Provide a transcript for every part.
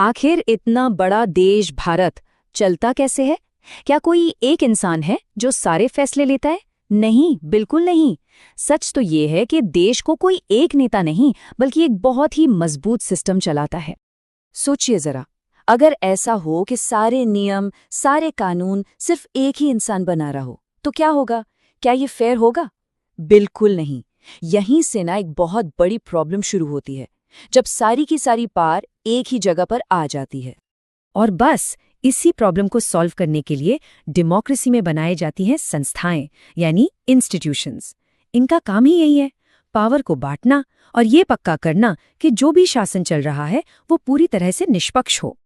आखिर इतना बड़ा देश भारत चलता कैसे है? क्या कोई एक इंसान है जो सारे फैसले लेता है? नहीं, बिल्कुल नहीं। सच तो ये है कि देश को कोई एक नेता नहीं बल्कि एक बहुत ही मजबूत सिस्टम चलाता है। सोचिए जरा, अगर ऐसा हो कि सारे नियम, सारे कानून सिर्फ एक ही इंसान बना रहा हो, तो क्या होगा? क्या ये फेयर होगा? बिल्कुल नहीं। यहीं से ना एक बहुत बड़ी प्रॉब्लम शुरू होती है, जब सारी की सारी पार एक ही जगह पर आ जाती है। और बस इसी प्रॉब्लम को सॉल्व करने के लिए डेमोक्रेसी में बनाई जाती हैं संस्थाएं, यानी इंस्टीट्यूशंस। इनका काम ही यही है, पावर को बांटना और ये पक्का करना कि जो भी शासन चल रहा है वो पूरी तरह से निष्पक्ष हो।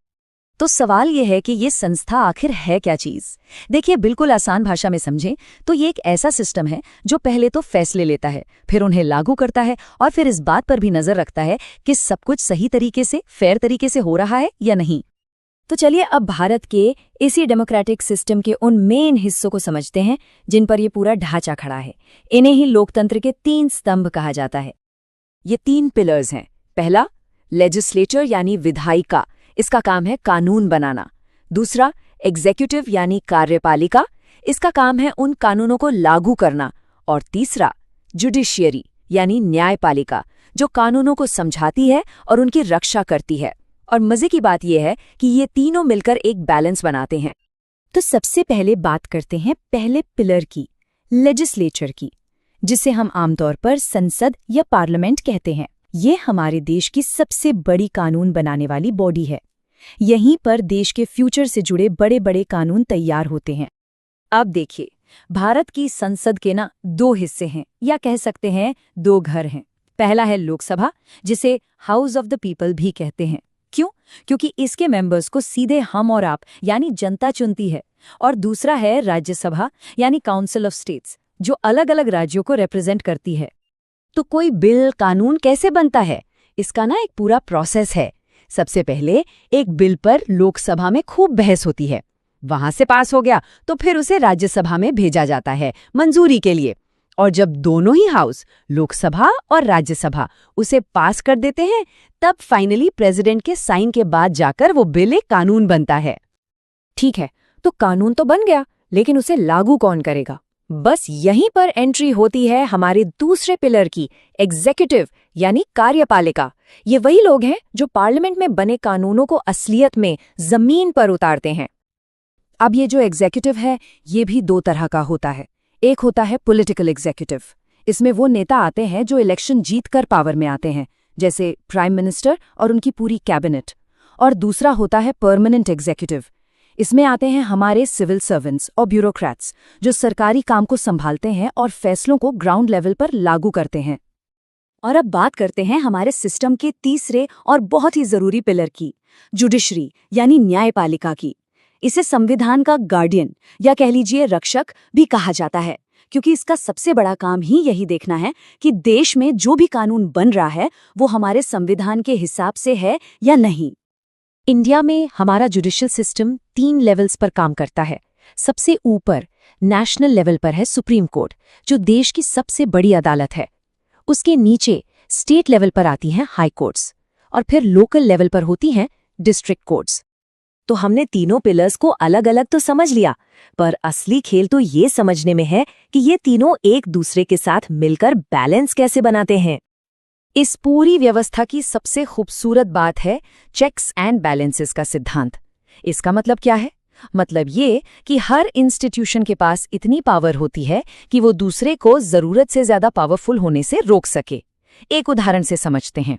तो सवाल ये है कि ये संस्था आखिर है क्या चीज़? देखिए, बिल्कुल आसान भाषा में समझें तो ये एक ऐसा सिस्टम है जो पहले तो फैसले लेता है, फिर उन्हें लागू करता है और फिर इस बात पर भी नजर रखता है कि सब कुछ सही तरीके से, फेयर तरीके से हो रहा है या नहीं। तो चलिए अब भारत के इसी डेमोक्रेटिक सिस्टम के उन मेन हिस्सों को समझते हैं जिन पर ये पूरा ढांचा खड़ा है। इन्हें ही लोकतंत्र के 3 स्तंभ कहा जाता है। ये 3 पिलर्स हैं। पहला, लेजिस्लेचर यानी विधायिका, इसका काम है कानून बनाना। दूसरा, एग्जीक्यूटिव यानी कार्यपालिका, इसका काम है उन कानूनों को लागू करना। और तीसरा, जुडिशियरी यानी न्यायपालिका, जो कानूनों को समझाती है और उनकी रक्षा करती है। और मजे की बात यह है कि ये तीनों मिलकर एक बैलेंस बनाते हैं। तो सबसे पहले बात करते हैं पहले पिलर की, लेजिस्लेचर की, जिसे हम आमतौर पर संसद या पार्लियामेंट कहते हैं। ये हमारे देश की सबसे बड़ी कानून बनाने वाली बॉडी है। यहीं पर देश के फ्यूचर से जुड़े बड़े बड़े कानून तैयार होते हैं। अब देखिए, भारत की संसद के 2 हिस्से हैं, या कह सकते हैं 2 घर हैं। पहला है लोकसभा, जिसे हाउस ऑफ द पीपल भी कहते हैं। क्यों? क्योंकि इसके मेंबर्स को सीधे हम और आप यानी जनता चुनती है। और दूसरा है राज्यसभा यानी काउंसिल ऑफ स्टेट्स, जो अलग अलग राज्यों को रिप्रेजेंट करती है। तो कोई बिल, कानून कैसे बनता है? इसका एक पूरा प्रोसेस है। सबसे पहले एक बिल पर लोकसभा में खूब बहस होती है, वहां से पास हो गया तो फिर उसे राज्यसभा में भेजा जाता है मंजूरी के लिए। और जब दोनों ही हाउस, लोकसभा और राज्यसभा, उसे पास कर देते हैं, तब फाइनली प्रेसिडेंट के साइन के बाद जाकर वो बिल एक कानून बनता है। ठीक है, तो कानून तो बन गया, लेकिन उसे लागू कौन करेगा? बस यहीं पर एंट्री होती है हमारे दूसरे पिलर की, एग्जीक्यूटिव यानी कार्यपालिका। ये वही लोग हैं जो पार्लियामेंट में बने कानूनों को असलियत में जमीन पर उतारते हैं। अब ये जो एग्जीक्यूटिव है, ये भी 2 तरह का होता है। एक होता है पॉलिटिकल एग्जीक्यूटिव। इसमें वो नेता आते हैं जो इलेक्शन जीतकर पावर में आते हैं, जैसे प्राइम मिनिस्टर और उनकी पूरी कैबिनेट। और दूसरा होता है परमानेंट एग्जीक्यूटिव। इसमें आते हैं हमारे सिविल सर्वेंट्स और ब्यूरोक्रेट्स, जो सरकारी काम को संभालते हैं और फैसलों को ग्राउंड लेवल पर लागू करते हैं। और अब बात करते हैं हमारे सिस्टम के तीसरे और बहुत ही जरूरी पिलर की, जुडिशरी यानी न्यायपालिका की। इसे संविधान का गार्डियन या कह लीजिए रक्षक भी कहा जाता है, क्योंकि इसका सबसे बड़ा काम ही यही देखना है कि देश में जो भी कानून बन रहा है वो हमारे संविधान के हिसाब से है या नहीं। इंडिया में हमारा जुडिशियल सिस्टम 3 लेवल्स पर काम करता है। सबसे ऊपर नेशनल लेवल पर है सुप्रीम कोर्ट, जो देश की सबसे बड़ी अदालत है। उसके नीचे स्टेट लेवल पर आती हैं हाई कोर्ट्स, और फिर लोकल लेवल पर होती हैं डिस्ट्रिक्ट कोर्ट्स। तो हमने तीनों पिलर्स को अलग अलग तो समझ लिया, पर असली खेल तो ये समझने में है कि ये तीनों एक दूसरे के साथ मिलकर बैलेंस कैसे बनाते हैं। इस पूरी व्यवस्था की सबसे खूबसूरत बात है चेक्स एंड बैलेंसेस का सिद्धांत। इसका मतलब क्या है? मतलब ये कि हर इंस्टीट्यूशन के पास इतनी पावर होती है कि वो दूसरे को जरूरत से ज्यादा पावरफुल होने से रोक सके। एक उदाहरण से समझते हैं।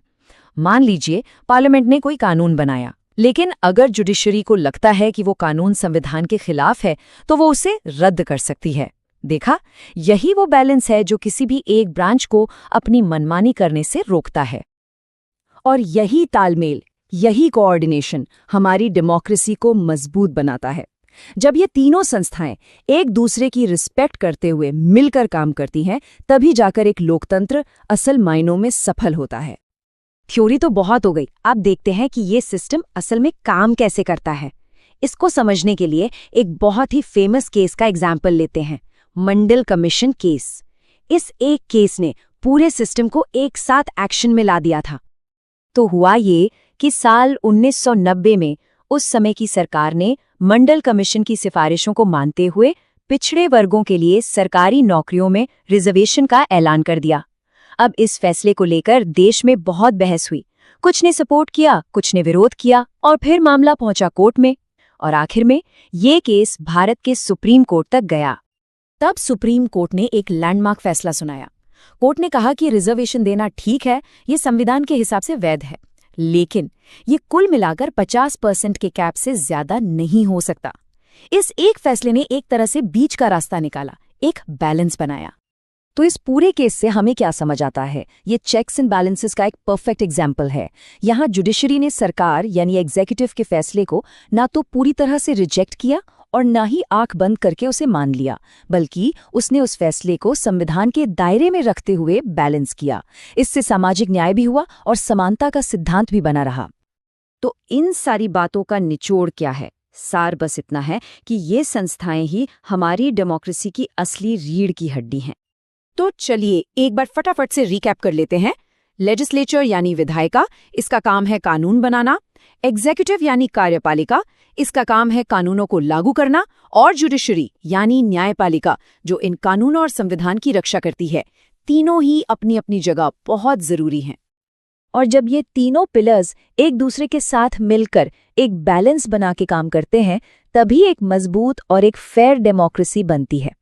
मान लीजिए पार्लियामेंट ने कोई कानून बनाया, लेकिन अगर जुडिशरी को लगता है कि वो कानून संविधान के खिलाफ है, तो वो उसे रद्द कर सकती है। देखा, यही वो बैलेंस है जो किसी भी एक ब्रांच को अपनी मनमानी करने से रोकता है। और यही तालमेल, यही कोऑर्डिनेशन हमारी डेमोक्रेसी को मजबूत बनाता है। जब ये तीनों संस्थाएं एक दूसरे की रिस्पेक्ट करते हुए मिलकर काम करती हैं, तभी जाकर एक लोकतंत्र असल मायनों में सफल होता है। थ्योरी तो बहुत हो गई, अब देखते हैं कि ये सिस्टम असल में काम कैसे करता है। इसको समझने के लिए एक बहुत ही फेमस केस का एग्जाम्पल लेते हैं, मंडल कमीशन केस। इस एक केस ने पूरे सिस्टम को एक साथ एक्शन में ला दिया था। तो हुआ ये कि साल 1990 में उस समय की सरकार ने मंडल कमीशन की सिफारिशों को मानते हुए पिछड़े वर्गों के लिए सरकारी नौकरियों में रिजर्वेशन का ऐलान कर दिया। अब इस फैसले को लेकर देश में बहुत बहस हुई। कुछ ने सपोर्ट किया, कुछ ने विरोध किया और फिर मामला पहुंचा कोर्ट में और आखिर में ये केस भारत के सुप्रीम कोर्ट तक गया। तब सुप्रीम कोर्ट ने एक लैंडमार्क फैसला सुनाया। कोर्ट ने कहा कि रिजर्वेशन देना ठीक है, ये संविधान के हिसाब से वैध है, लेकिन ये कुल मिलाकर 50% के कैप से ज्यादा नहीं हो सकता। इस एक फैसले ने एक तरह से बीच का रास्ता निकाला, एक बैलेंस बनाया। तो इस पूरे केस से हमें क्या समझ आता है? ये चेक्स एंड बैलेंसेस का एक परफेक्ट एग्जाम्पल है। यहाँ जुडिशरी ने सरकार यानी एग्जीक्यूटिव के फैसले को ना तो पूरी तरह से रिजेक्ट किया और ना ही आंख बंद करके उसे मान लिया, बल्कि उसने उस फैसले को संविधान के दायरे में रखते हुए बैलेंस किया। इससे सामाजिक न्याय भी हुआ और समानता का सिद्धांत भी बना रहा। तो इन सारी बातों का निचोड़ क्या है? सार बस इतना है कि ये संस्थाएं ही हमारी डेमोक्रेसी की असली रीढ़ की हड्डी हैं। तो चलिए एक बार फटाफट से रिकैप कर लेते हैं। लेजिस्लेचर यानी विधायिका, इसका काम है कानून बनाना। एग्जीक्यूटिव यानी कार्यपालिका, इसका काम है कानूनों को लागू करना। और जुडिशरी यानी न्यायपालिका, जो इन कानूनों और संविधान की रक्षा करती है। तीनों ही अपनी अपनी जगह बहुत जरूरी हैं। और जब ये तीनों पिलर्स एक दूसरे के साथ मिलकर एक बैलेंस बना के काम करते हैं, तभी एक मजबूत और एक फेयर डेमोक्रेसी बनती है।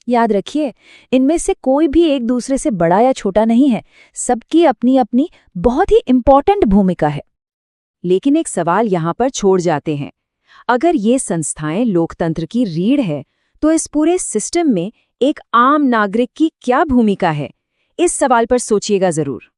याद रखिए, इनमें से कोई भी एक दूसरे से बड़ा या छोटा नहीं है। सबकी अपनी अपनी बहुत ही इम्पोर्टेंट भूमिका है। लेकिन एक सवाल यहाँ पर छोड़ जाते हैं। अगर ये संस्थाएं लोकतंत्र की रीढ़ है, तो इस पूरे सिस्टम में एक आम नागरिक की क्या भूमिका है? इस सवाल पर सोचिएगा जरूर।